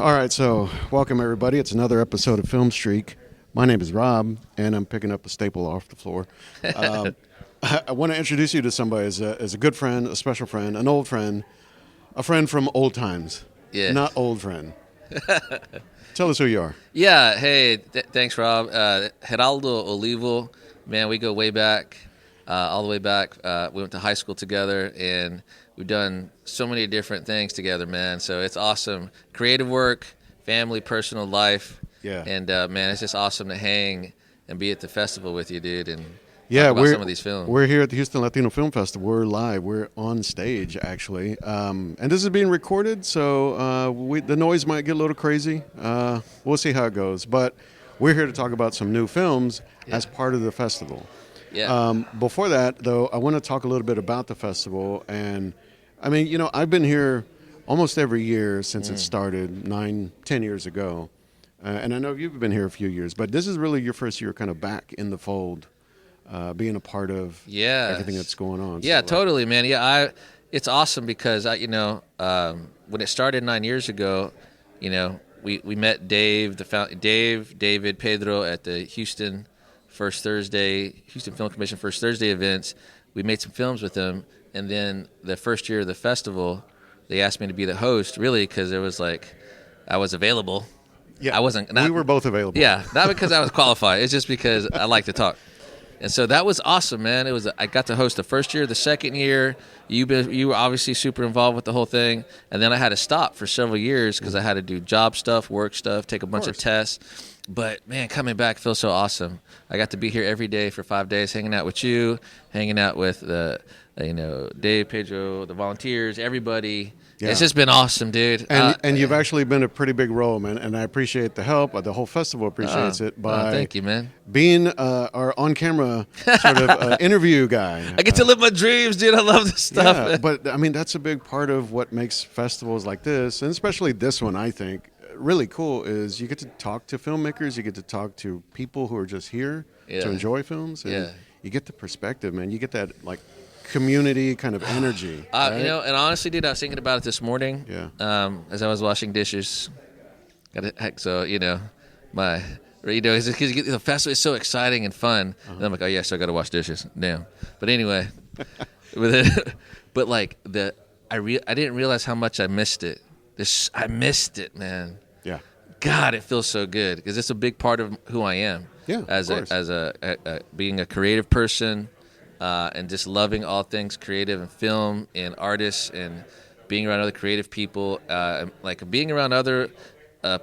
All right, so welcome everybody. It's another episode of Film Streak. My name is Rob, and I'm picking up a staple off the floor. I want to introduce you to somebody as a good friend, a special friend, an old friend, a friend from old times. Yeah. Not old friend. Tell us who you are. Yeah, hey, thanks, Rob. Geraldo Olivo, man, we go way back, all the way back. We went to high school together, and we've done so many different things together, man. So it's awesome. Creative work, family, personal life. Yeah. And, man, it's just awesome to hang and be at the festival with you, dude, and Yeah, talk about some of these films. We're here at the Houston Latino Film Festival. We're live. We're on stage, actually. And this is being recorded, so the noise might get a little crazy. We'll see how it goes. But we're here to talk about some new films as part of the festival. Yeah. Before that, though, I want to talk a little bit about the festival. And, I mean, you know, I've been here almost every year since it started 9-10 years ago. And I know you've been here a few years, but this is really your first year kind of back in the fold. Being a part of everything that's going on. Yeah, so, totally, man. Yeah, it's awesome because when it started 9 years ago, you know, we met David, Pedro at the Houston Film Commission First Thursday events. We made some films with them, and then the first year of the festival, they asked me to be the host, really, because it was like I was available. Yeah, we were both available. Yeah, not because I was qualified. It's just because I like to talk. And so that was awesome, man. I got to host the first year, the second year. You were obviously super involved with the whole thing. And then I had to stop for several years because I had to do job stuff, work stuff, take a bunch of tests. But, man, coming back feels so awesome. I got to be here every day for 5 days, hanging out with you, hanging out with Dave, Pedro, the volunteers, everybody. Yeah. It's just been awesome, dude. And you've actually been a pretty big role, man. And I appreciate the help. The whole festival appreciates it by thank you, man. Being our on-camera sort of interview guy. I get to live my dreams, dude. I love this stuff. Yeah, but, I mean, that's a big part of what makes festivals like this, and especially this one, I think, really cool, is you get to talk to filmmakers. You get to talk to people who are just here to enjoy films. And you get the perspective, man. You get that, like, community kind of energy. Right? You know, and honestly, dude, I was thinking about it this morning. Yeah. As I was washing dishes. So you know, the festival is so exciting and fun. And I'm like, oh yeah, so I got to wash dishes. Damn. But anyway, but like I didn't realize how much I missed it. I missed it, man. Yeah. God, it feels so good because it's a big part of who I am. Yeah. As being a creative person. And just loving all things creative and film and artists and being around other creative people, like being around other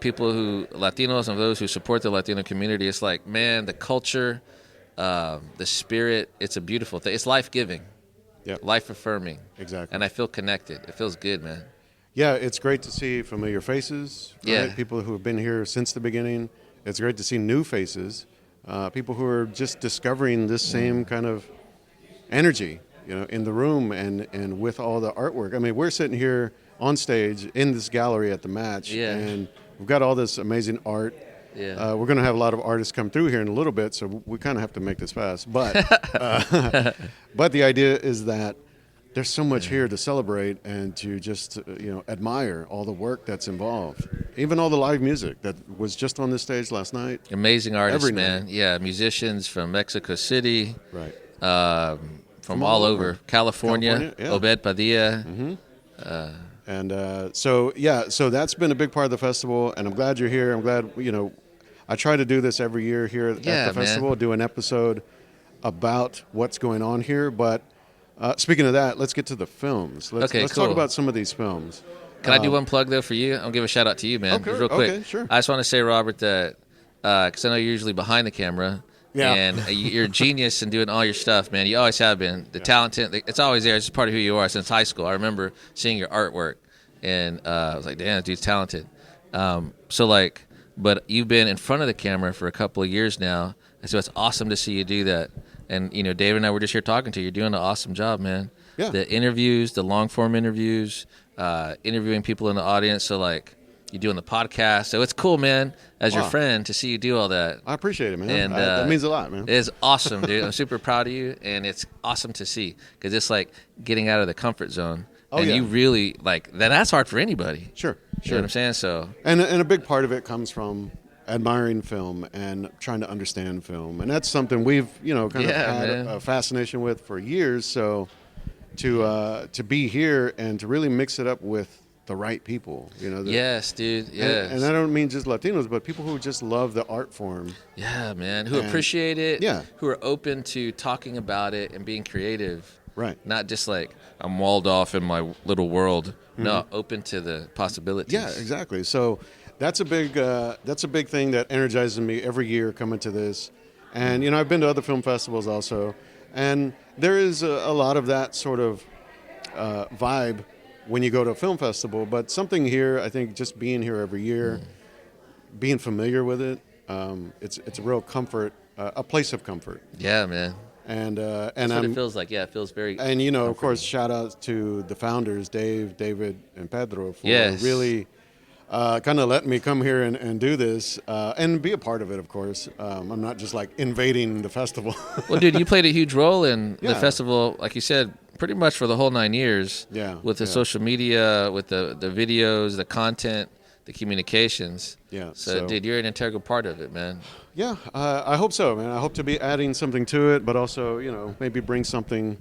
people Latinos and those who support the Latino community. It's like, man, the culture, the spirit, it's a beautiful thing. It's life-giving, life-affirming. Exactly. And I feel connected. It feels good, man. Yeah, it's great to see familiar faces, right? Yeah. People who have been here since the beginning. It's great to see new faces, people who are just discovering this same kind of energy, you know, in the room and with all the artwork. I mean, we're sitting here on stage in this gallery at the match, and we've got all this amazing art. Yeah. We're going to have a lot of artists come through here in a little bit, so we kind of have to make this fast. But but the idea is that there's so much here to celebrate and to just admire all the work that's involved. Even all the live music that was just on this stage last night. Amazing artists, Every man. night. Yeah, musicians from Mexico City. Right. From all over. California, Obed Padilla. Mm-hmm. So that's been a big part of the festival, and I'm glad you're here. I'm glad, I try to do this every year here at the festival, do an episode about what's going on here. But speaking of that, let's get to the films. Let's talk about some of these films. Can I do one plug, though, for you? I'll give a shout-out to you, man, real quick. Okay, sure. I just want to say, Robert, that because I know you're usually behind the camera, and you're a genius in doing all your stuff, man. You always have been. The talent, it's always there. It's just part of who you are since high school. I remember seeing your artwork, and I was like, damn, dude's talented. But you've been in front of the camera for a couple of years now, and so it's awesome to see you do that. And, David and I were just here talking to you. You're doing an awesome job, man. Yeah. The interviews, the long-form interviews, interviewing people in the audience. So, you're doing the podcast. So it's cool, man, as your friend, to see you do all that. I appreciate it, man. And that means a lot, man. It is awesome, dude. I'm super proud of you, and it's awesome to see because it's like getting out of the comfort zone. and yeah. you really like that. That's hard for anybody. Sure. You know what I'm saying? So And a big part of it comes from admiring film and trying to understand film, and that's something we've kind of had man. a fascination with for years. So to be here and to really mix it up with the right people, yes, dude. Yes. and I don't mean just Latinos, but people who just love the art form. Yeah, man. Who appreciate it. Yeah. Who are open to talking about it and being creative. Right. Not just like I'm walled off in my little world. Mm-hmm. No, open to the possibilities. Yeah, exactly. So that's a big thing that energizes me every year coming to this. And I've been to other film festivals also, and there is a lot of that sort of vibe when you go to a film festival. But something here, I think, just being here every year, being familiar with it, it's a real comfort, a place of comfort. Yeah, man. And that's what it feels like. Yeah, it feels very. And of course, shout out to the founders, Dave, David, and Pedro, for really kind of letting me come here and do this and be a part of it. Of course, I'm not just like invading the festival. Well, dude, you played a huge role in the festival, like you said, pretty much for the whole 9 years. Yeah. With the social media, with the videos, the content, the communications. Yeah. So, dude, you're an integral part of it, man. Yeah, I hope so, man. I hope to be adding something to it, but also, maybe bring something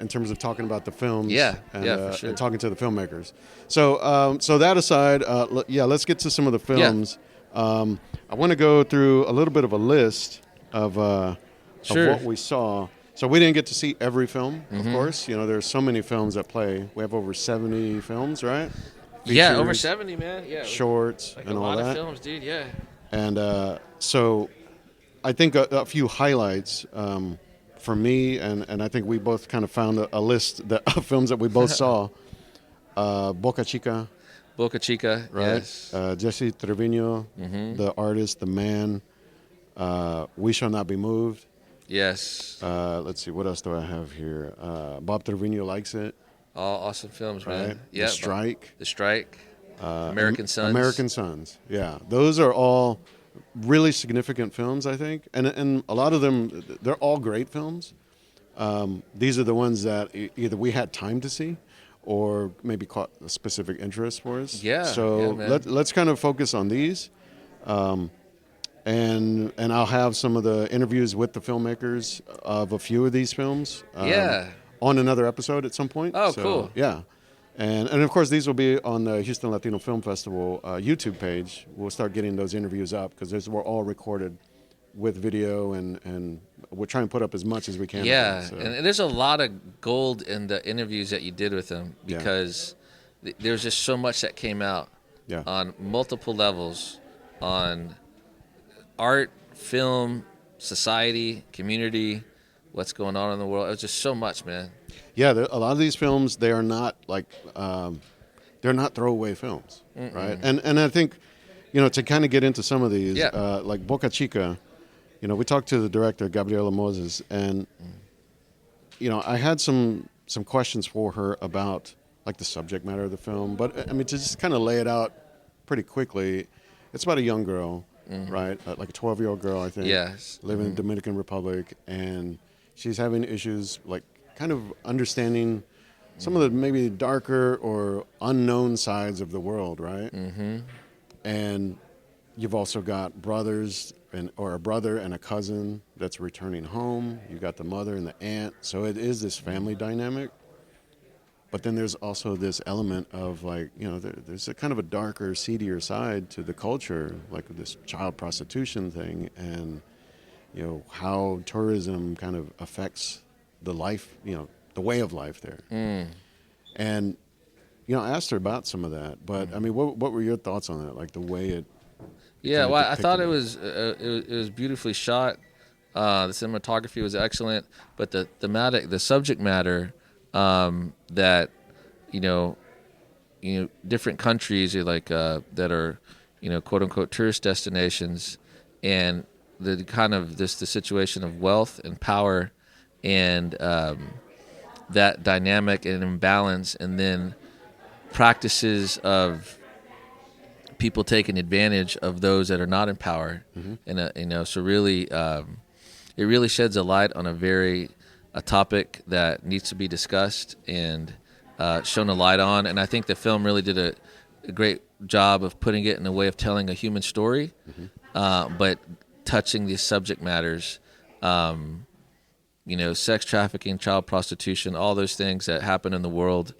in terms of talking about the films. Yeah, and, for sure. And talking to the filmmakers. So, so that aside, let's get to some of the films. Yeah. I want to go through a little bit of a list of what we saw. So we didn't get to see every film, of course. There's so many films that play. We have over 70 films, right? Features, yeah, over 70, man. Yeah, shorts like and all that. A lot of films, dude. Yeah. And so I think a few highlights for me, and I think we both kind of found a list of films that we both saw. Boca Chica. Boca Chica, right? Yes. Jesse Trevino, the artist, the man. We Shall Not Be Moved. Yes. Let's see, what else do I have here? Bob Trevino Likes It. All awesome films, right? man. Yeah. The Strike. American Sons. American Sons, yeah. Those are all really significant films, I think. And a lot of them, they're all great films. These are the ones that either we had time to see or maybe caught a specific interest for us. Yeah. So let's kind of focus on these. And I'll have some of the interviews with the filmmakers of a few of these films. On another episode at some point. Oh, so, cool. Yeah. And of course, these will be on the Houston Latino Film Festival YouTube page. We'll start getting those interviews up because those were all recorded with video, and we'll try and put up as much as we can. Yeah, and there's a lot of gold in the interviews that you did with them because there's just so much that came out on multiple levels on art, film, society, community, what's going on in the world. It was just so much, man. Yeah, a lot of these films, they are not like they're not throwaway films, right? And I think to kind of get into some of these, like Boca Chica, we talked to the director Gabriela Moses, and I had some questions for her about like the subject matter of the film, but I mean to just kind of lay it out pretty quickly. It's about a young girl, right? Like a 12-year-old girl, I think. Yes. Living in the Dominican Republic, and she's having issues like kind of understanding some of the maybe darker or unknown sides of the world, right? And you've also got brothers or a brother and a cousin that's returning home. You've got the mother and the aunt. So it is this family dynamic. But then there's also this element of like, there's a kind of a darker, seedier side to the culture, like this child prostitution thing and, how tourism kind of affects the life, the way of life there. And, I asked her about some of that, but I mean, what were your thoughts on that? Like the way it. Yeah, well, I thought it was beautifully shot. The cinematography was excellent, but the subject matter, that, different countries are like, that are, quote unquote tourist destinations, and the kind of the situation of wealth and power and, that dynamic and imbalance, and then practices of people taking advantage of those that are not in power, and so really, it really sheds a light on a topic that needs to be discussed, and shown a light on. And I think the film really did a great job of putting it in a way of telling a human story, but touching these subject matters, sex trafficking, child prostitution, all those things that happen in the world,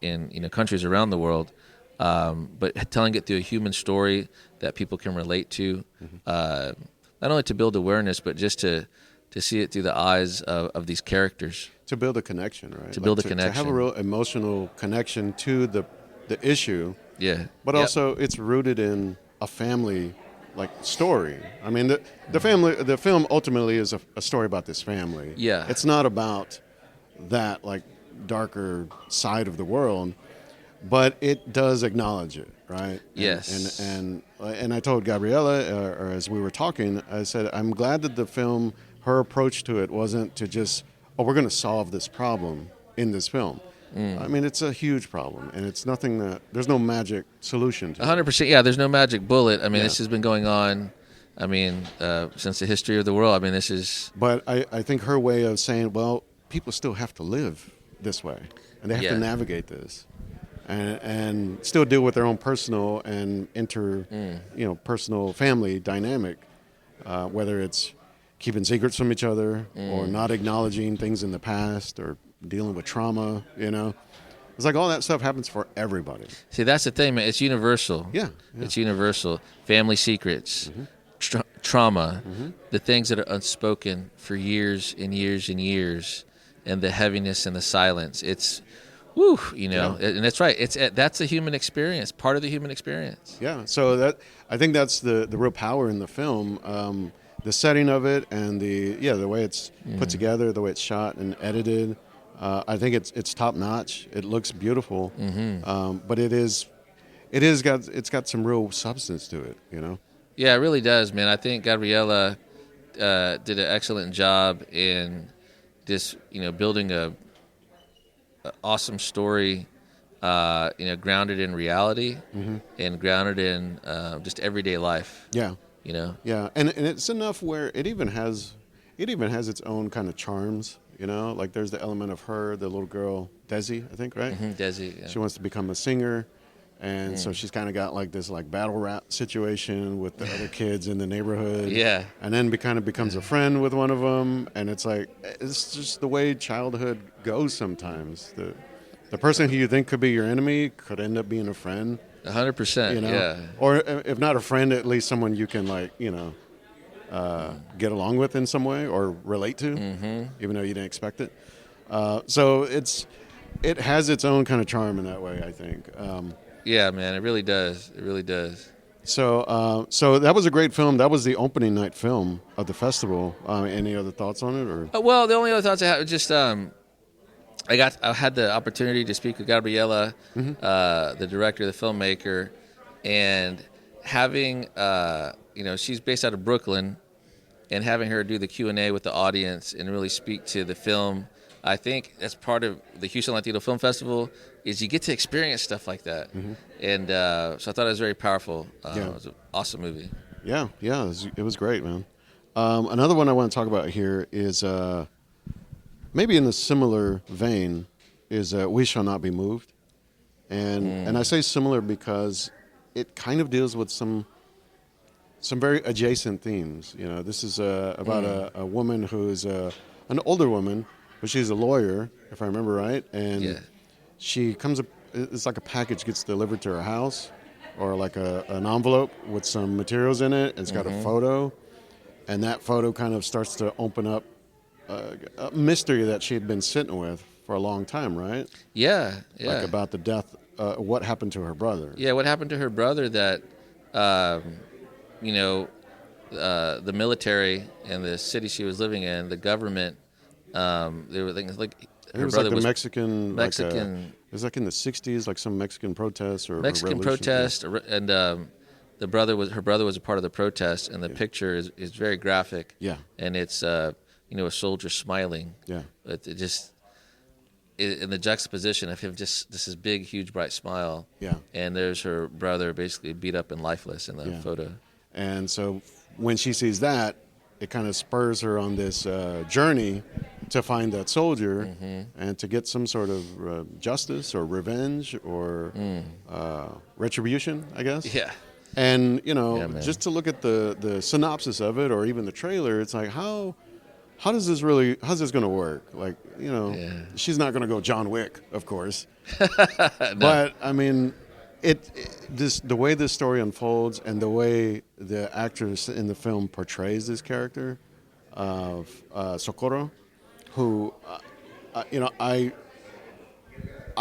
in countries around the world, but telling it through a human story that people can relate to, not only to build awareness, but just to see it through the eyes of these characters. To build a connection, right? To build a connection. To have a real emotional connection to the issue. Yeah. But also it's rooted in a family story. I mean, the film ultimately is a story about this family. Yeah. It's not about that darker side of the world, but it does acknowledge it, right? Yes. And I told Gabriella, or as we were talking, I said, I'm glad that the film, her approach to it wasn't to just, we're going to solve this problem in this film. I mean, it's a huge problem, and it's nothing there's no magic solution to it. 100%. Yeah, there's no magic bullet. I mean, this has been going on, since the history of the world. I mean, this is... But I think her way of saying, well, people still have to live this way, and they have to navigate this, and still deal with their own personal and personal family dynamic, whether it's keeping secrets from each other or not acknowledging things in the past or dealing with trauma, It's all that stuff happens for everybody. See, that's the thing, man. It's universal. Yeah. It's universal. Family secrets, trauma, the things that are unspoken for years and years and years, and the heaviness and the silence. It's, and that's right. That's a human experience, part of the human experience. Yeah. So I think that's the real power in the film. The setting of it and the way it's put together, the way it's shot and edited. I think it's top notch. It looks beautiful, but it's got some real substance to it, Yeah, it really does, man. I think Gabriella did an excellent job in just building a awesome story, grounded in reality and grounded in just everyday life. Yeah, Yeah, and it's enough where it even has its own kind of charms. There's the element of her, the little girl, Desi, I think, right? Desi. Yeah. She wants to become a singer, and so she's kind of got this battle rap situation with the other kids in the neighborhood. Yeah. And then becomes a friend with one of them, and it's just the way childhood goes sometimes. The person who you think could be your enemy could end up being a friend. 100%. Yeah. Or if not a friend, at least someone you can get along with in some way or relate to, even though you didn't expect it. So it has its own kind of charm in that way, I think. Yeah, man, it really does. It really does. So that was a great film. That was the opening night film of the festival. Any other thoughts on it? Or well, the only other thoughts I have just I had the opportunity to speak with Gabriella, the director, the filmmaker, and having she's based out of Brooklyn, and having her do the Q&A with the audience and really speak to the film. I think that's part of the Houston Latino Film Festival is you get to experience stuff like that. And so I thought it was very powerful. It was an awesome movie. Yeah, it was great, man. Another one I want to talk about here is maybe in a similar vein is We Shall Not Be Moved. And I say similar because it kind of deals with some very adjacent themes. This is about a woman who's an older woman, but she's a lawyer, if I remember right. And she comes up, it's like a package gets delivered to her house, or an envelope with some materials in it. It's got a photo, and that photo kind of starts to open up a mystery that she had been sitting with for a long time, right? Yeah. About the death, what happened to her brother. Yeah, what happened to her brother that, the military and the city she was living in, the government, they were thinking it was like the Mexican. It was in the 60s, some Mexican protest or Mexican protest, and her brother was a part of the protest, and the picture is very graphic. Yeah, and it's a soldier smiling. Yeah, in the juxtaposition of him, just this big, huge, bright smile. Yeah, and there's her brother basically beat up and lifeless in the photo. And so when she sees that, it kind of spurs her on this journey to find that soldier and to get some sort of justice or revenge or retribution, I guess. Yeah. And Yeah, man. just to look at the synopsis of it or even the trailer, it's like how's this going to work? Like, she's not going to go John Wick, of course. No. But I mean, the way this story unfolds and the way the actress in the film portrays this character of Socorro, who, I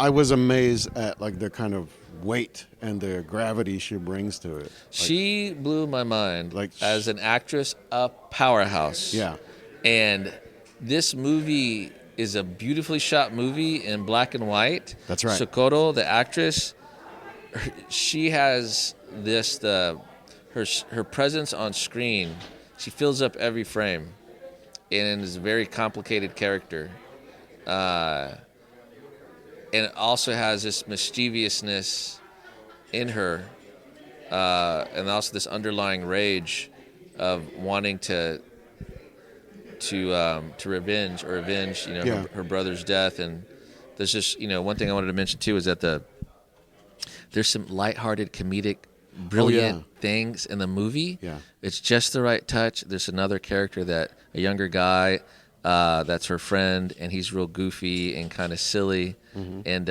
was amazed at like the kind of weight and the gravity she brings to it. She blew my mind. Like, as an actress, a powerhouse. Yeah. And this movie is a beautifully shot movie in black and white. That's right. Socorro, the actress, she has her presence on screen. She fills up every frame, and is a very complicated character. And it also has this mischievousness in her, and also this underlying rage of wanting to avenge her brother's death. And there's just one thing I wanted to mention too is that there's some lighthearted, comedic, brilliant things in the movie. Yeah. It's just the right touch. There's another character a younger guy, that's her friend, and he's real goofy and kind of silly, and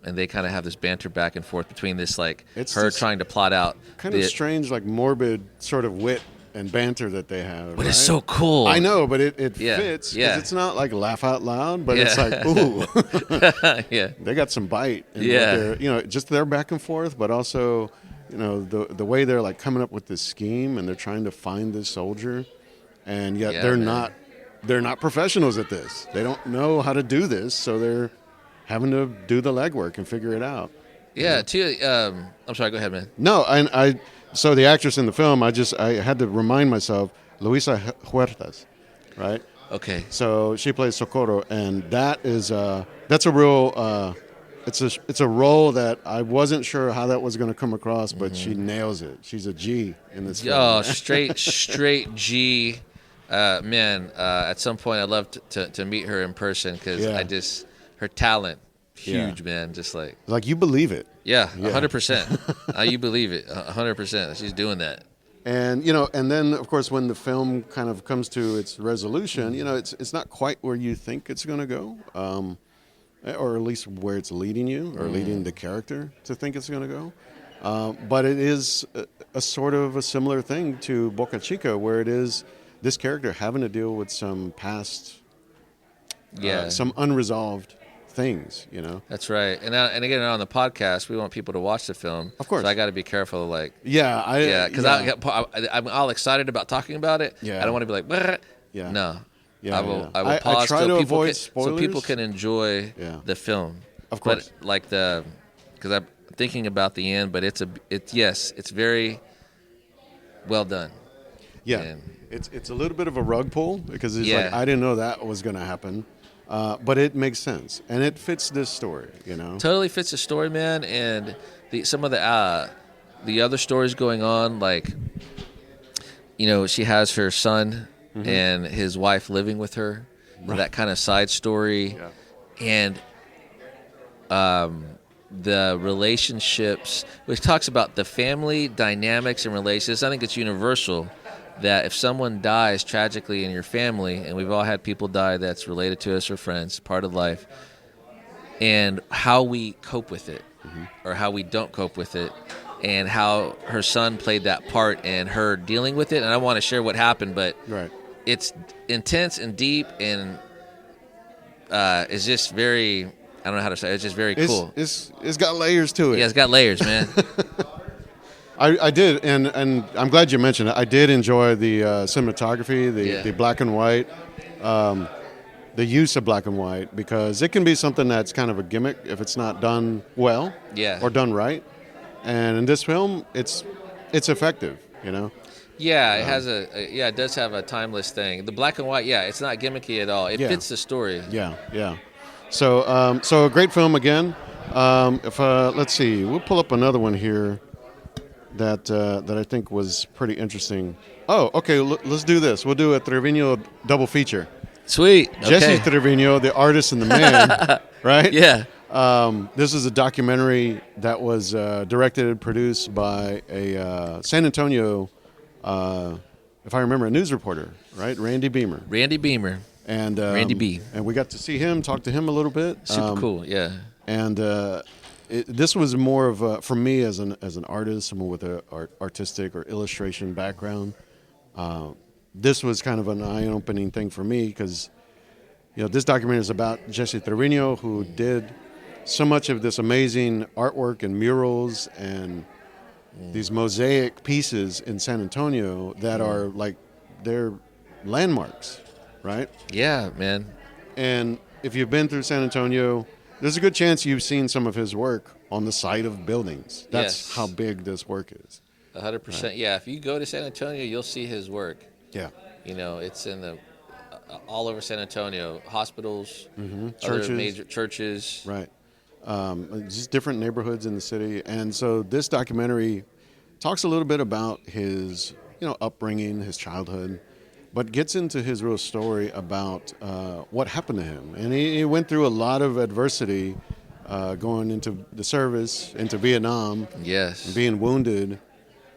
they kind of have this banter back and forth between this trying to plot out kind of strange, like morbid sort of wit and banter that they have. But it's so cool. I know, but it fits. Yeah. It's not like laugh out loud, but it's like, ooh. Yeah. They got some bite. And just their back and forth, but also, the way they're like coming up with this scheme and they're trying to find this soldier, and yet they're not professionals at this. They don't know how to do this, so they're having to do the legwork and figure it out. Yeah. I'm sorry. Go ahead, man. No, so the actress in the film, I had to remind myself, Luisa Huertas, right? Okay. So she plays Socorro, and that's a real, it's a role that I wasn't sure how that was going to come across, but she nails it. She's a G in this film. Oh, straight G. Man, at some point I'd love to meet her in person, because her talent, huge, man. Just like you believe it. Yeah, 100%. You believe it, 100%. She's doing that. And and then of course when the film kind of comes to its resolution, it's not quite where you think it's going to go, or at least where it's leading you, or leading the character to think it's going to go. But it is a sort of a similar thing to Boca Chica, where it is this character having to deal with some past, some unresolved things, That's right. And again, on the podcast, we want people to watch the film. Of course. So I got to be careful, because I'm all excited about talking about it. Yeah. I don't want to be like, "Bleh." Yeah. No. Yeah, I will pause I try to avoid spoilers, so people can enjoy the film. Of course. But because I'm thinking about the end, but it's very well done. Yeah. And it's a little bit of a rug pull, because it's like, I didn't know that was going to happen. But it makes sense, and it fits this story, Totally fits the story, man. And some of the other stories going on, like, she has her son and his wife living with her, that kind of side story, and the relationships, which talks about the family dynamics and relations. I think it's universal that if someone dies tragically in your family, and we've all had people die that's related to us or friends, part of life, and how we cope with it, or how we don't cope with it, and how her son played that part and her dealing with it. And I want to share what happened, but it's intense and deep, and it's just very, I don't know how to say it, it's just very cool. It's got layers to it. Yeah, it's got layers, man. I did, and I'm glad you mentioned it. I did enjoy the cinematography, the black and white, the use of black and white, because it can be something that's kind of a gimmick if it's not done well or done right. And in this film, it's effective, Yeah, it has it does have a timeless thing. The black and white, it's not gimmicky at all. It fits the story. Yeah. So a great film again. Let's see, we'll pull up another one here that I think was pretty interesting. Oh, okay, let's do this. We'll do a Trevino double feature. Sweet. Jesse Okay. Trevino, the artist and the man, right? Yeah. This is a documentary that was directed and produced by a San Antonio, if I remember, a news reporter, right? Randy Beamer. Randy Beamer. And Randy B. And we got to see him, talk to him a little bit. Super cool. Yeah. And this was more of a, for me as an artist, someone with an artistic or illustration background. This was kind of an eye-opening thing for me because, this documentary is about Jesse Trevino, who did so much of this amazing artwork and murals and these mosaic pieces in San Antonio that are like, they're landmarks, right? Yeah, man. And if you've been through San Antonio, there's a good chance you've seen some of his work on the side of buildings. That's how big this work is. 100%. Right. Yeah, if you go to San Antonio, you'll see his work. Yeah. It's in the all over San Antonio, hospitals, churches, other major churches. Right. Just different neighborhoods in the city. And so this documentary talks a little bit about his, upbringing, his childhood, but gets into his real story about what happened to him. And he went through a lot of adversity going into the service, into Vietnam. Yes. Being wounded.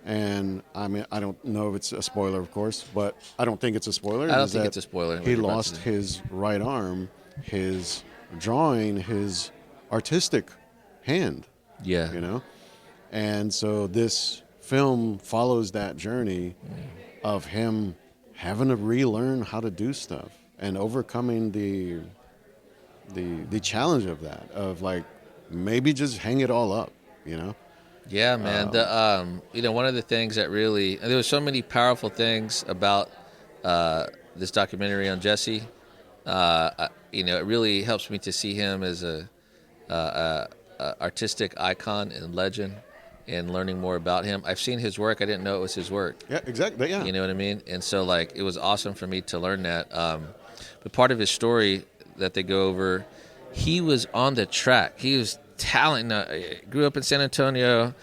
And I mean, I don't know if it's a spoiler, of course, but I don't think it's a spoiler. I don't think it's a spoiler. He lost his right arm, his drawing, his artistic hand. Yeah. And so this film follows that journey of him having to relearn how to do stuff and overcoming the challenge of that, of like maybe just hang it all up, Yeah, man. One of the things that really, there were so many powerful things about this documentary on Jesse. It really helps me to see him as a artistic icon and legend, and learning more about him. I've seen his work. I didn't know it was his work. Yeah, exactly. Yeah. You know what I mean? And so, it was awesome for me to learn that. But part of his story that they go over, he was on the track. He was talent. Grew up in San Antonio.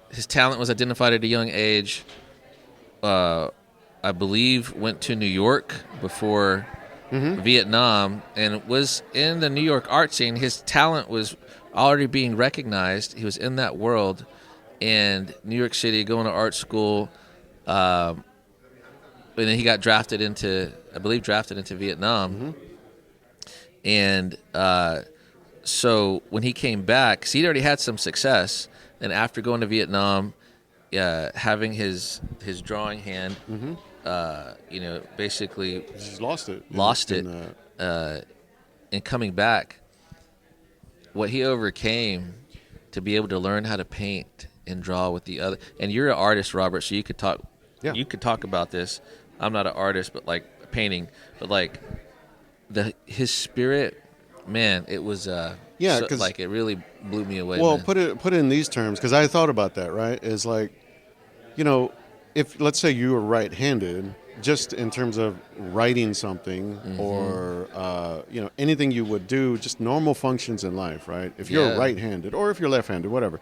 His talent was identified at a young age. I believe went to New York before Vietnam, and was in the New York art scene. His talent was already being recognized. He was in that world, and New York City, going to art school, and then he got drafted into Vietnam, and so when he came back, 'cause he'd already had some success, and after going to Vietnam, having his drawing hand, basically he's lost it. And coming back, what he overcame to be able to learn how to paint and draw with the other. And you're an artist, Robert, so you could talk. Yeah. You could talk about this. I'm not an artist, but painting, but his spirit, man, it was it really blew me away. Well, man. put it in these terms, because I thought about that. Right, is if let's say you were right-handed, just in terms of writing something or anything you would do, just normal functions in life, right? If you're right-handed or if you're left-handed, whatever.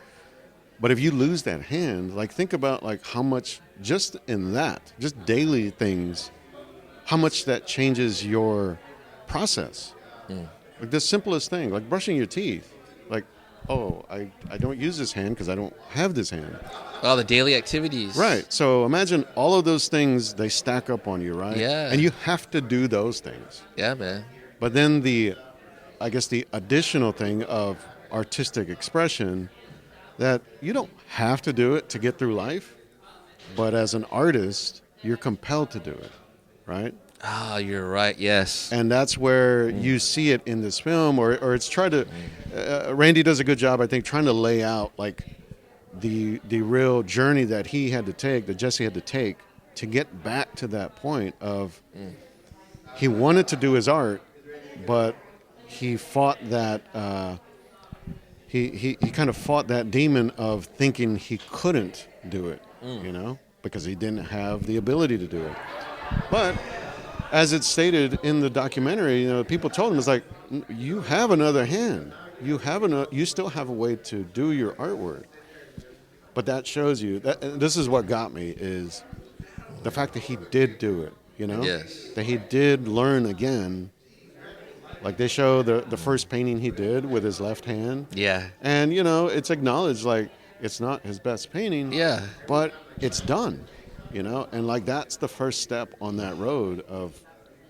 But if you lose that hand, think about how much just in that, just daily things, how much that changes your process. The simplest thing, like brushing your teeth. I don't use this hand because I don't have this hand. Oh, the daily activities. Right. So imagine all of those things, they stack up on you, right? Yeah. And you have to do those things. Yeah, man. But then the additional thing of artistic expression, that you don't have to do it to get through life, but as an artist, you're compelled to do it, right? Ah, you're right. Yes. And that's where you see it in this film, or it's tried to. Randy does a good job, I think, trying to lay out the real journey that he had to take, that Jesse had to take, to get back to that point of he wanted to do his art, but he fought that. He kind of fought that demon of thinking he couldn't do it, because he didn't have the ability to do it. But as it's stated in the documentary, people told him, it's like, you have another hand. You still have a way to do your artwork. But that shows you, this is what got me, is the fact that he did do it. you know? Yes. That he did learn again. Like they show the first painting he did with his left hand. Yeah. And, you know, it's acknowledged like it's not his best painting. Yeah. But it's done, you know? And like that's the first step on that road of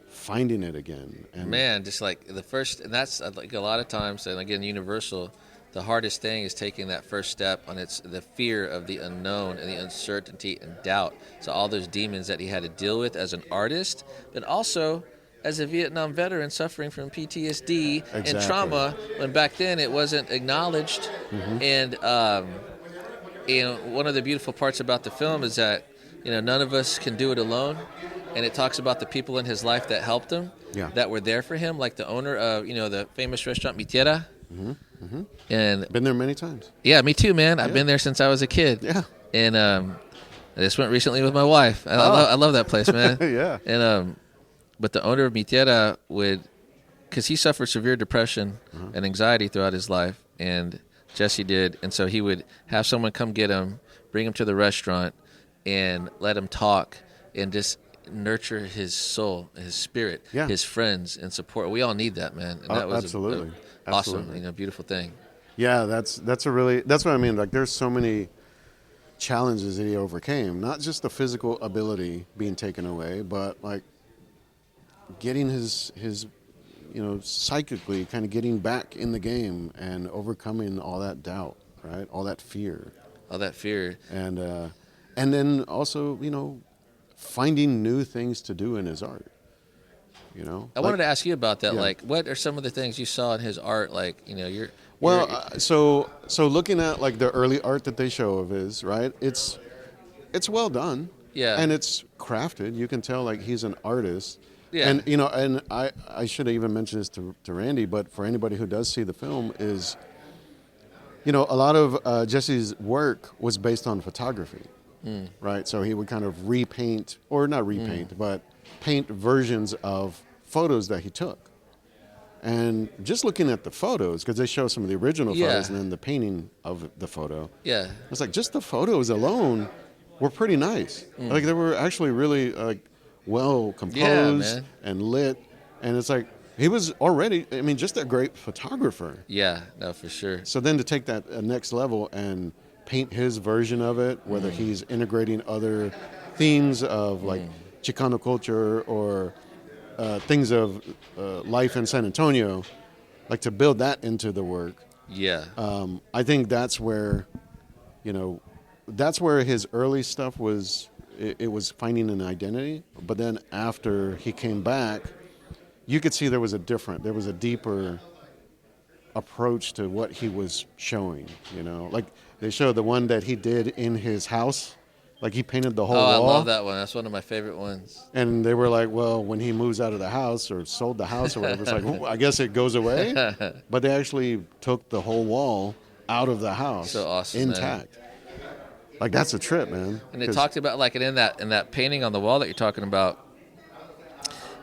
finding it again. And Man, just like the first, and that's like a lot of times, and again, universal, the hardest thing is taking that first step, and it's the fear of the unknown and the uncertainty and doubt. So all those demons that he had to deal with as an artist, but also as a Vietnam veteran suffering from PTSD and trauma, when back then it wasn't acknowledged. And one of the beautiful parts about the film is that, you know, none of us can do it alone. And it talks about the people in his life that helped him, that were there for him, like the owner of, you know, the famous restaurant Mi Tierra. And been there many times. Yeah, me too, man. I've been there since I was a kid. Yeah. And I just went recently with my wife. I love that place, man. Yeah. And but the owner of Mi Tierra would, because he suffered severe depression and anxiety throughout his life, and Jesse did, and so he would have someone come get him, bring him to the restaurant, and let him talk, and just nurture his soul, his spirit, his friends, and support. We all need that, man. And that was absolutely. Awesome, you know, beautiful thing. Yeah, that's what I mean. Like, there's so many challenges that he overcame. Not just the physical ability being taken away, but like getting his you know, psychically kind of getting back in the game and overcoming all that doubt, right? All that fear. And then also, you know, finding new things to do in his art. You know, I wanted to ask you about that. Like, what are some of the things you saw in his art? Like, you know, so looking at like the early art that they show of his, right? It's well done. Yeah. And it's crafted. You can tell like he's an artist. Yeah. And you know, and I should have even mentioned this to Randy, but for anybody who does see the film, is, you know, a lot of Jesse's work was based on photography, right? So he would kind of repaint, or not repaint, but paint versions of photos that he took. And just looking at the photos, because they show some of the original photos and then the painting of the photo. Yeah. It's like just the photos alone were pretty nice. Like they were actually really like well composed and lit. And it's like he was already, I mean, just a great photographer. Yeah, no, for sure. So then to take that next level and paint his version of it, whether he's integrating other themes of like Chicano culture or things of life in San Antonio, like to build that into the work. Yeah. I think that's where, you know, that's where his early stuff was. It was finding an identity, but then after he came back, you could see there was a deeper approach to what he was showing. You know, like they showed the one that he did in his house. Like he painted the whole wall. I love that one. That's one of my favorite ones. And they were like, well, when he moves out of the house or sold the house or whatever, it's like, well, I guess it goes away. But they actually took the whole wall out of the house, so awesome, intact. Man. Like that's a trip, man. And it talked about like in that painting on the wall that you're talking about.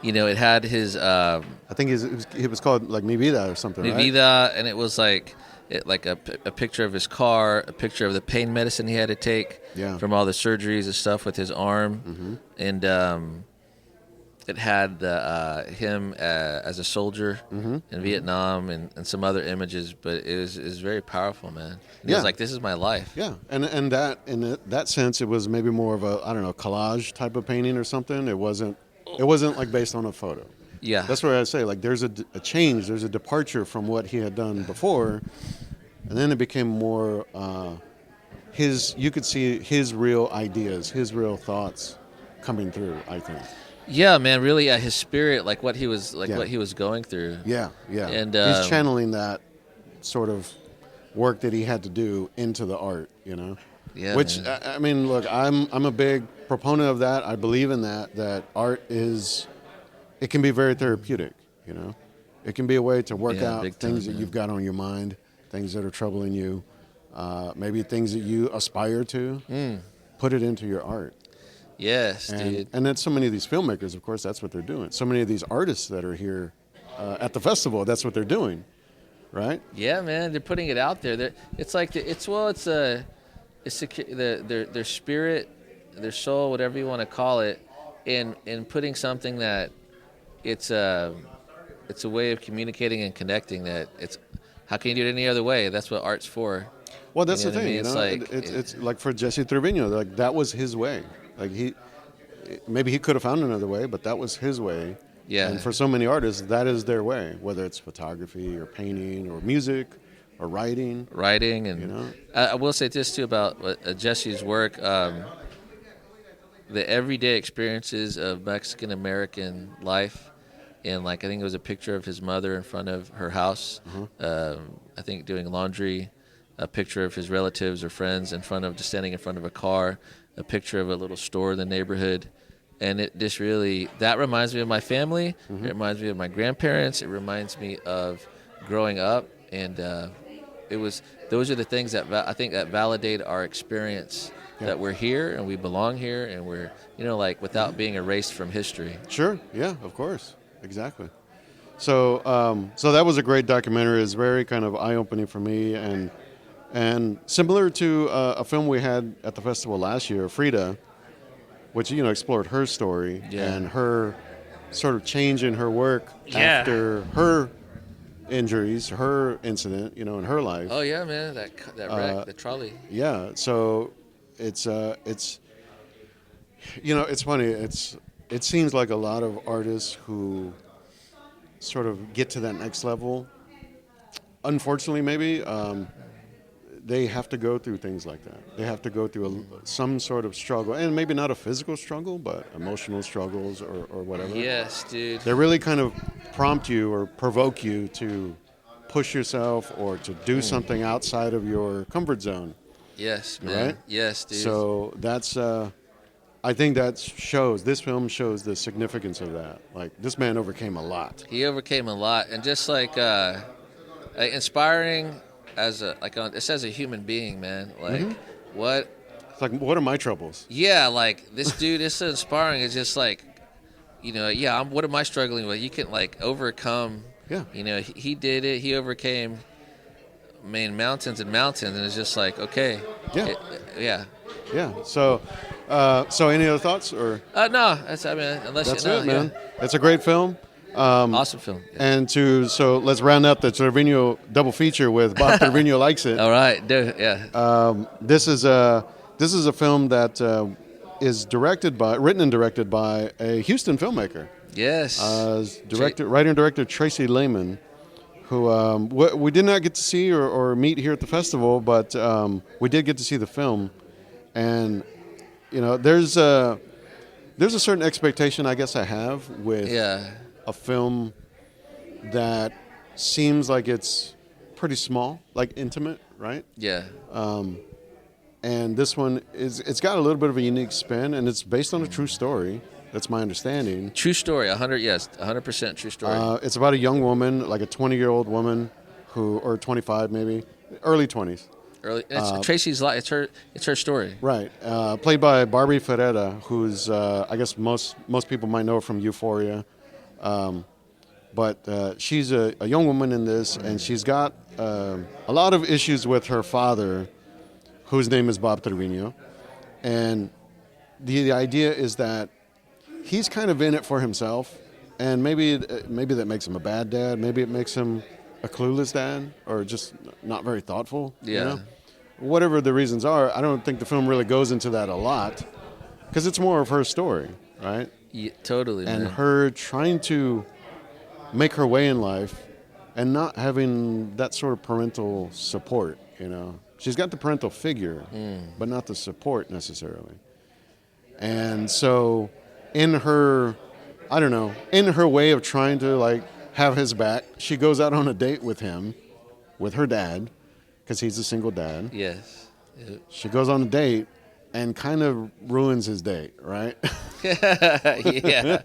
You know, it had his. I think it was called like Mi Vida or something. Mi Vida, and it was like. A picture of his car, a picture of the pain medicine he had to take from all the surgeries and stuff with his arm, and it had him as a soldier in Vietnam and some other images. But it was very powerful, man. It was like, this is my life. Yeah, and that in that sense, it was maybe more of a, I don't know, collage type of painting or something. It wasn't like based on a photo. Yeah, that's what I say. Like, there's a change, there's a departure from what he had done before, and then it became more you could see his real ideas, his real thoughts coming through, I think. Yeah, man, really, his spirit, like what he was going through. Yeah, and he's channeling that sort of work that he had to do into the art, you know. Yeah, which man. I mean, look, I'm a big proponent of that. I believe in that art is. It can be very therapeutic, you know. It can be a way to work out things that you've got on your mind, things that are troubling you, maybe things that you aspire to. Put it into your art. Yes, dude. And then so many of these filmmakers, of course, that's what they're doing. So many of these artists that are here at the festival, that's what they're doing, right? Yeah, man, they're putting it out there. It's like their spirit, their soul, whatever you want to call it. in putting something that it's a way of communicating and connecting. That it's how can you do it any other way? That's what art's for. Well, that's You the know what I thing. mean? You It's know, like it's like for Jesse Trevino, like that was his way. Like maybe he could have found another way, but that was his way. Yeah. And for so many artists, that is their way, whether it's photography or painting or music or writing. Writing and You know? I will say this too about Jesse's work. The everyday experiences of Mexican American life, and like I think it was a picture of his mother in front of her house. I think doing laundry, a picture of his relatives or friends just standing in front of a car, a picture of a little store in the neighborhood, and it just really that reminds me of my family. It reminds me of my grandparents. It reminds me of growing up, and those are the things that I think that validate our experience. Yeah. That we're here and we belong here and we're, like without being erased from history. Sure. Yeah, of course. Exactly. So so that was a great documentary. It's very kind of eye-opening for me and similar to a film we had at the festival last year, Frida, which, explored her story and her sort of change in her work after her injuries, her incident, in her life. Oh yeah, man, that wreck, the trolley. Yeah. So it's funny. It seems like a lot of artists who sort of get to that next level, unfortunately, maybe they have to go through things like that. They have to go through some sort of struggle, and maybe not a physical struggle, but emotional struggles or whatever. Yes, dude. They really kind of prompt you or provoke you to push yourself or to do something outside of your comfort zone. Yes, man. Right? Yes, dude. So that's, I think this film shows the significance of that. Like, this man overcame a lot. He overcame a lot, and just like inspiring as a human being, man. Like, what? It's like, what are my troubles? Yeah, like this dude is so inspiring. It's just like, what am I struggling with? You can like overcome. Yeah. He did it. He overcame. Mountains and mountains, and it's just like, okay. Yeah. Yeah. So any other thoughts or? No, unless that's you know, it, man. It's a great film. Awesome film. Yeah. And so let's round out the Trevino double feature with Bob Trevino Likes It. All right, dude. Yeah. This is a film that is written and directed by a Houston filmmaker. Yes. Writer and director Tracy Lehman, who we did not get to see or meet here at the festival, but we did get to see the film. And there's a certain expectation I guess I have with a film that seems like it's pretty small, like intimate, right? Yeah. And this one it's got a little bit of a unique spin, and it's based on a true story. That's my understanding. True story, 100% true story. It's about a young woman, like a 20-year-old woman, or 25 maybe, early 20s. Tracy's life. It's her story. Right. Played by Barbie Ferreira, who's I guess most people might know her from Euphoria. But she's a young woman in this, and she's got a lot of issues with her father, whose name is Bob Trevino. And the idea is that he's kind of in it for himself, and maybe that makes him a bad dad. Maybe it makes him a clueless dad, or just not very thoughtful. Yeah. Whatever the reasons are, I don't think the film really goes into that a lot, because it's more of her story, right? Yeah, totally. And man. her trying to make her way in life, and not having that sort of parental support. She's got the parental figure, but not the support necessarily. And so, in her way of trying to have his back, she goes out on a date with him, with her dad, because he's a single dad. Yes. Yep. She goes on a date and kind of ruins his date, right? Yeah.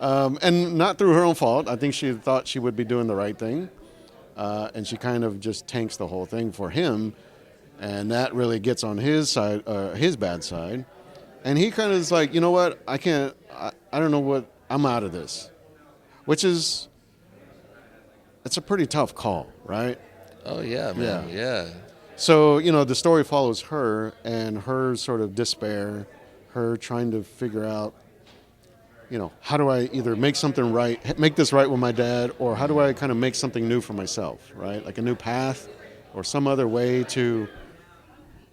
And not through her own fault. I think she thought she would be doing the right thing. And she kind of just tanks the whole thing for him. And that really gets on his side, his bad side. And he kind of is like, you know what? I don't know what, I'm out of this. Which is, it's a pretty tough call, right? Oh, yeah, man. Yeah. So, the story follows her and her sort of despair, her trying to figure out how do I either make something right, make this right with my dad, or how do I kind of make something new for myself, right? Like a new path or some other way to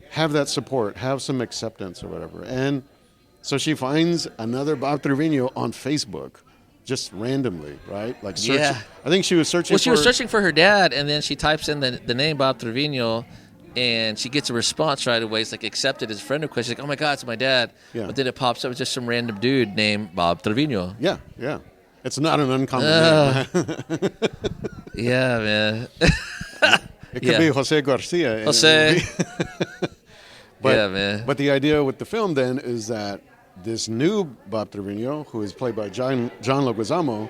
have that support, have some acceptance or whatever. And so she finds another Bob Trevino on Facebook, just randomly, right? Like searching. Yeah. I think she was searching. Well, she was searching for her dad, and then she types in the name Bob Trevino, and she gets a response right away. It's like accepted as friend request. She's like, oh my God, it's my dad. Yeah. But then it pops up as just some random dude named Bob Trevino. Yeah, yeah. It's not an uncommon name. Yeah, man. It could be Jose Garcia. Jose. But, yeah, man. But the idea with the film then is that this new Bob Trevino, who is played by John Leguizamo,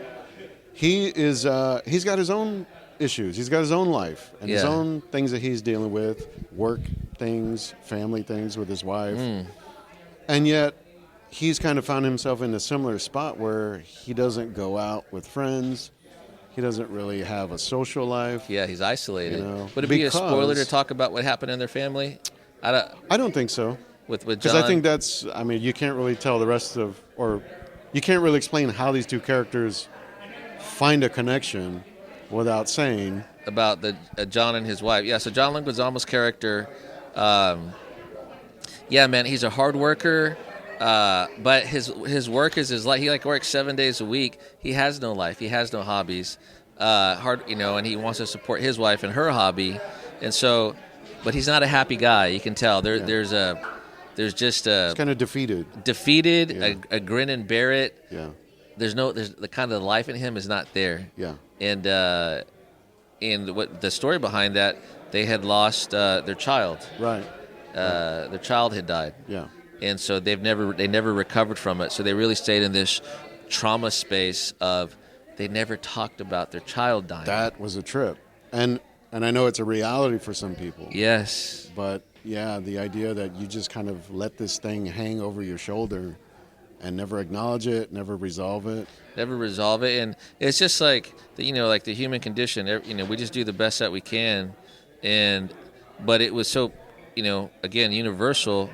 he's got his own issues. He's got his own life and his own things that he's dealing with, work things, family things with his wife. And yet he's kind of found himself in a similar spot where he doesn't go out with friends. He doesn't really have a social life. Yeah, he's isolated. Would it be be a spoiler to talk about what happened in their family? I don't think so. With John? Because I think you can't really tell the rest of, or you can't really explain how these two characters find a connection without saying. About the John and his wife. Yeah, so John Leguizamo's character, man, he's a hard worker, but his work is his life. He works 7 days a week. He has no life. He has no hobbies. And he wants to support his wife and her hobby. And so, but he's not a happy guy. You can tell. There's just a... He's kind of defeated. A grin and bear it. Yeah. There's the kind of life in him is not there. Yeah. And what the story behind that, they had lost their child. Right. Their child had died. Yeah. And so they never recovered from it. So they really stayed in this trauma space of they never talked about their child dying. That was a trip. And I know it's a reality for some people. Yes. But yeah, the idea that you just kind of let this thing hang over your shoulder and never acknowledge it, never resolve it. And it's just like the human condition. We just do the best that we can, but it was so, again, universal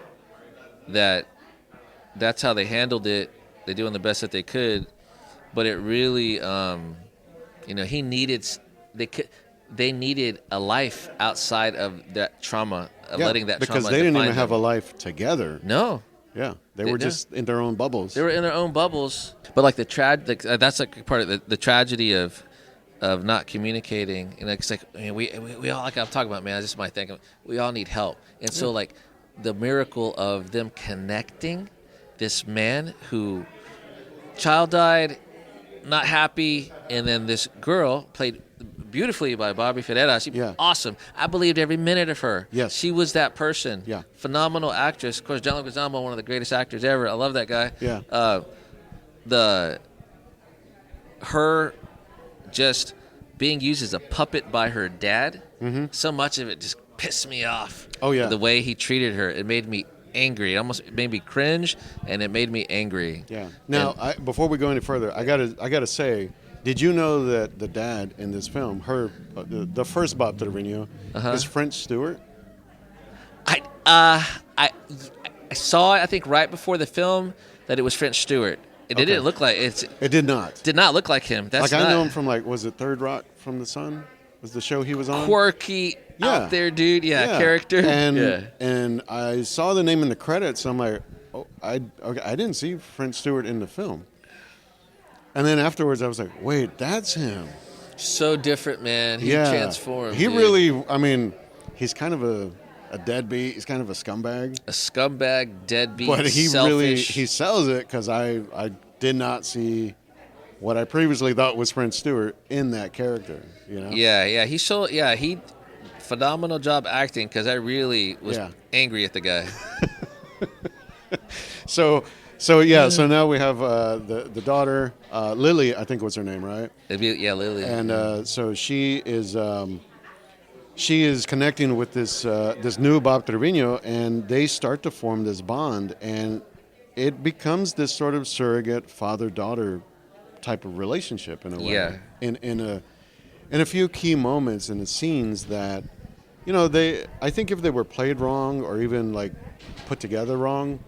that's how they handled it. They're doing the best that they could, but it really, they needed a life outside of that trauma, letting that trauma because they didn't even them. have a life together. No. Yeah, they were just in their own bubbles. They were in their own bubbles. But that's like part of the tragedy of not communicating. And it's like we all, like I'm talking about, man. This is my thing. We all need help. And so the miracle of them connecting, this man who child died, not happy, and then this girl played beautifully by Bobby Ferreira. She awesome. I believed every minute of her. Yes. She was that person. Yeah. Phenomenal actress. Of course, John Leguizamo, one of the greatest actors ever. I love that guy. Yeah. Her just being used as a puppet by her dad, so much of it just pissed me off. Oh, yeah. The way he treated her. It made me angry. It almost made me cringe, and it made me angry. Yeah. Now, before we go any further, I gotta say, did you know that the dad in this film, the first Bob Trevino, is French Stewart? I saw it, I think, right before the film that it was French Stewart. It didn't look like it. It did not. Did not look like him. That's I know him from was it Third Rock from the Sun? Was the show he was on? Quirky out there, dude. Yeah, character. And I saw the name in the credits. And I'm like, I didn't see French Stewart in the film. And then afterwards, I was like, wait, that's him. So different, man. He transformed. He really, he's kind of a deadbeat. He's kind of a scumbag. A scumbag, deadbeat, but he selfish. he sells it because I did not see what I previously thought was French Stewart in that character. Yeah. He phenomenal job acting because I really was angry at the guy. So now we have the daughter, Lily, I think was her name, right? Lily. And so she is connecting with this new Bob Trevino, and they start to form this bond, and it becomes this sort of surrogate father-daughter type of relationship in a way. Yeah. In a few key moments in the scenes that, I think if they were played wrong or even put together wrong,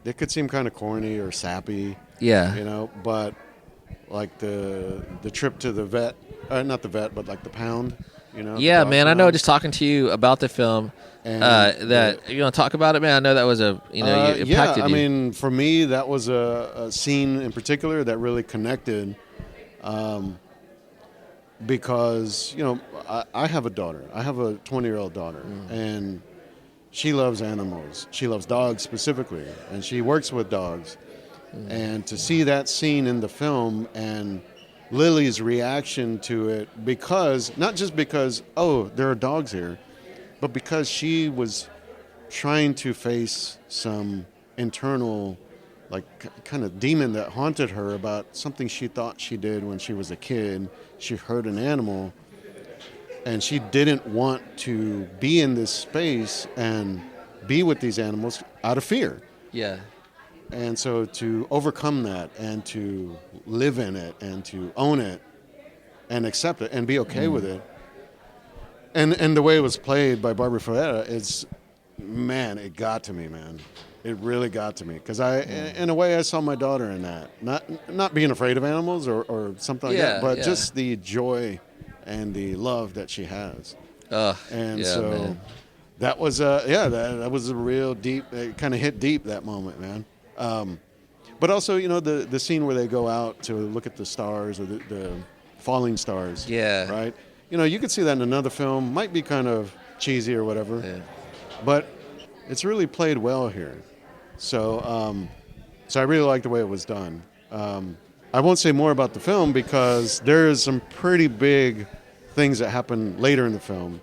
they could seem kind of corny or sappy. Yeah. You know, but like the trip to the vet, not the vet, but like the pound. You know. Yeah, man. I know. Pound. Just talking to you about the film. And That you want to talk about it, man? I know that was it impacted yeah, I you. mean, for me, that was a scene in particular that really connected, because I have a daughter. I have a 20-year-old daughter, and she loves animals. She loves dogs specifically, and she works with dogs. And to see that scene in the film and Lily's reaction to it, not just because there are dogs here, but because she was trying to face some internal, like, kind of demon that haunted her about something she thought she did when she was a kid. She hurt an animal, and she didn't want to be in this space and be with these animals out of fear. Yeah. And so to overcome that and to live in it and to own it and accept it and be okay with it. And the way it was played by Barbara Ferreira, it got to me, man. It really got to me. Because in a way, I saw my daughter in that. Not being afraid of animals or something like that, but just the joy and the love that she has. Man. That was that was a real deep, it kind of hit deep that moment, man. But also, the scene where they go out to look at the stars or the falling stars. Yeah. Right? You could see that in another film. Might be kind of cheesy or whatever. Yeah. But it's really played well here. So I really like the way it was done. I won't say more about the film because there's some pretty big things that happen later in the film.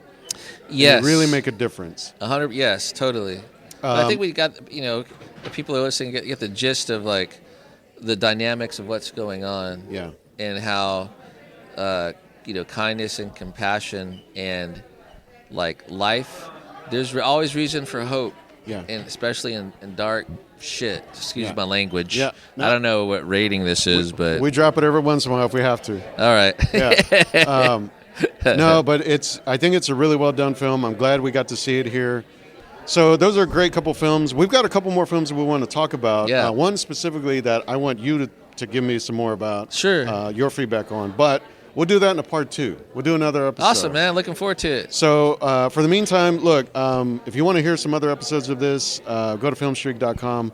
Yes. That really make a difference. 100. Yes, totally. But I think we got, the people who are listening get the gist of like the dynamics of what's going on. Yeah. And how, kindness and compassion and like life, there's always reason for hope. Yeah. And especially in dark shit. Excuse my language. Yeah. No. I don't know what rating this is, but we drop it every once in a while if we have to. All right. Yeah. No, but I think it's a really well done film. I'm glad we got to see it here. So those are a great couple films. We've got a couple more films that we want to talk about. Yeah. One specifically that I want you to give me some more about. Sure. Your feedback on. But we'll do that in a part 2. We'll do another episode. Awesome, man. Looking forward to it. So for the meantime, look, if you want to hear some other episodes of this, go to filmstreak.com.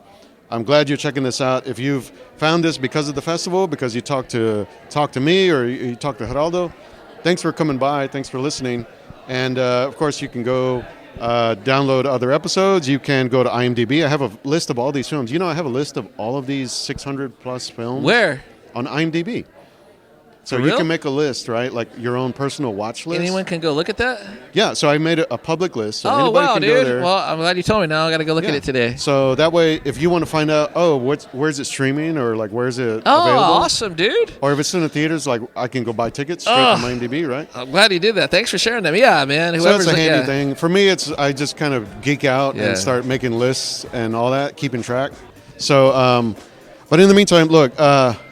I'm glad you're checking this out. If you've found this because of the festival, because you talked to me or you talked to Geraldo, thanks for coming by. Thanks for listening. And, of course, you can go download other episodes. You can go to IMDb. I have a list of all these films. I have a list of all of these 600-plus films. Where? On IMDb. So For you real? can make a list, right? Like your own personal watch list. Anyone can go look at that? Yeah, so I made a public list. So Oh, anybody wow, can dude. go there. Well, I'm glad you told me now. I got to go look at Yeah. it today. So that way, if you want to find out, where's it streaming or like where's it Oh, available? awesome, dude. Or if it's in the theaters, like I can go buy tickets straight from IMDb, right? I'm glad you did that. Thanks for sharing them. Yeah, man. So Whoever's that's a handy yeah. thing. For me, I just kind of geek out Yeah. and start making lists and all that, keeping track. So, but in the meantime, look,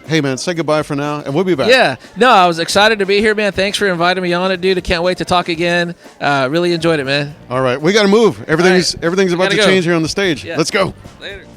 hey man, say goodbye for now, and we'll be back. Yeah. No, I was excited to be here, man. Thanks for inviting me on it, dude. I can't wait to talk again. Really enjoyed it, man. All right, we got to move. Everything's about to Gotta go. change here on the stage. Yeah. Let's go. Later.